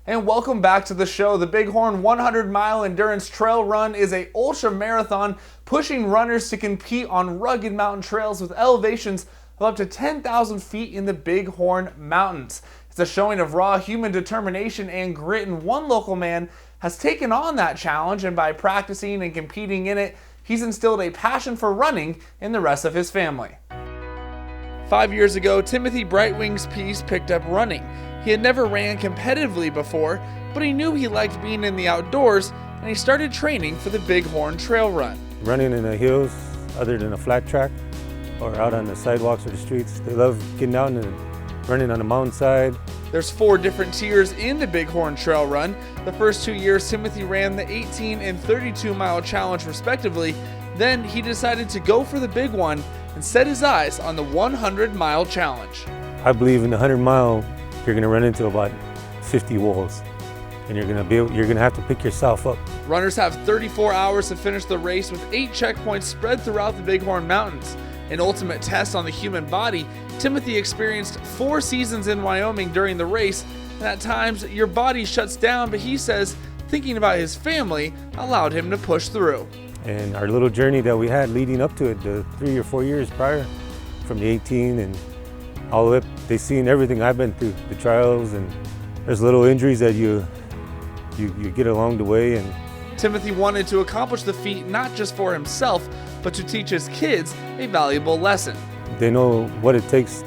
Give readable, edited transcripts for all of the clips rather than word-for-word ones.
And welcome back to the show. The Bighorn 100-mile endurance trail run is a ultramarathon pushing runners to compete on rugged mountain trails with elevations of up to 10,000 feet in the Bighorn Mountains. It's a showing of raw human determination and grit, and one local man has taken on that challenge, and by practicing and competing in it, he's instilled a passion for running in the rest of his family. 5 years ago, Timothy Brightwing's Peace picked up running. He had never ran competitively before, but he knew he liked being in the outdoors, and he started training for the Bighorn Trail Run. Running in the hills, other than a flat track, or out on the sidewalks or the streets. They love getting out and running on the mountainside. There's 4 different tiers in the Bighorn Trail Run. The first 2 years, Timothy ran the 18 and 32-mile challenge respectively. Then he decided to go for the big one and set his eyes on the 100-mile challenge. I believe in the 100-mile, you're going to run into about 50 walls, and you're going to have to pick yourself up. Runners have 34 hours to finish the race with 8 checkpoints spread throughout the Bighorn Mountains. An ultimate test on the human body, Timothy experienced 4 seasons in Wyoming during the race, and at times your body shuts down, but he says thinking about his family allowed him to push through. And our little journey that we had leading up to it, the 3 or 4 years prior, from the 18 and all of it, they've seen everything I've been through, the trials, and there's little injuries that you get along the way. And Timothy wanted to accomplish the feat not just for himself, but to teach his kids a valuable lesson. They know what it takes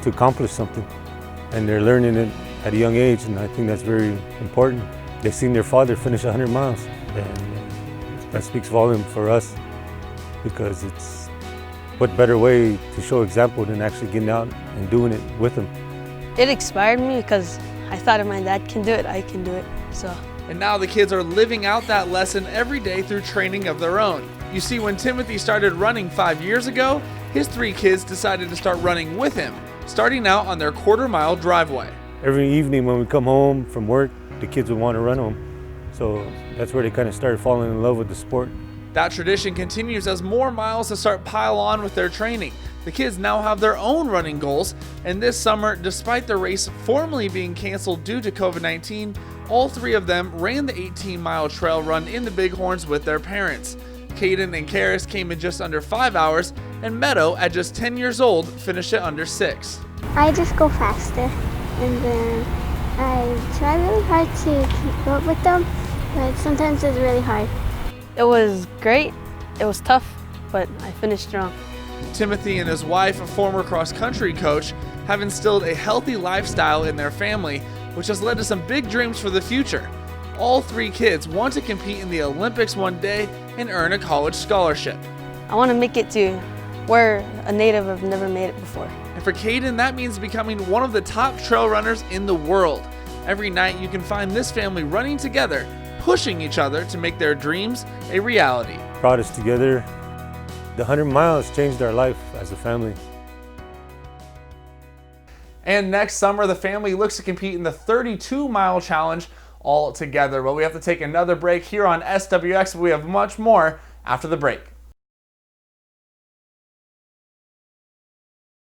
to accomplish something, and they're learning it at a young age, and I think that's very important. They've seen their father finish 100 miles, and that speaks volume for us, because it's what better way to show example than actually getting out and doing it with them. It inspired me because I thought if my dad can do it, I can do it. So. And now the kids are living out that lesson every day through training of their own. You see, when Timothy started running 5 years ago, his 3 kids decided to start running with him, starting out on their quarter-mile driveway. Every evening when we come home from work, the kids would want to run home. So that's where they kind of started falling in love with the sport. That tradition continues as more miles to start pile on with their training. The kids now have their own running goals, and this summer, despite the race formally being canceled due to COVID-19, all 3 of them ran the 18-mile trail run in the Bighorns with their parents. Caden and Karis came in just under 5 hours, and Meadow, at just 10 years old, finished it under 6. I just go faster, and then I try really hard to keep up with them, but sometimes it's really hard. It was great, it was tough, but I finished strong. Timothy and his wife, a former cross-country coach, have instilled a healthy lifestyle in their family, which has led to some big dreams for the future. All 3 kids want to compete in the Olympics one day and earn a college scholarship. I want to make it to where a native have never made it before. And for Caden, that means becoming one of the top trail runners in the world. Every night you can find this family running together, pushing each other to make their dreams a reality. Brought us together. The 100 miles changed our life as a family. And next summer, the family looks to compete in the 32-mile challenge all together. But we have to take another break here on SWX. We have much more after the break.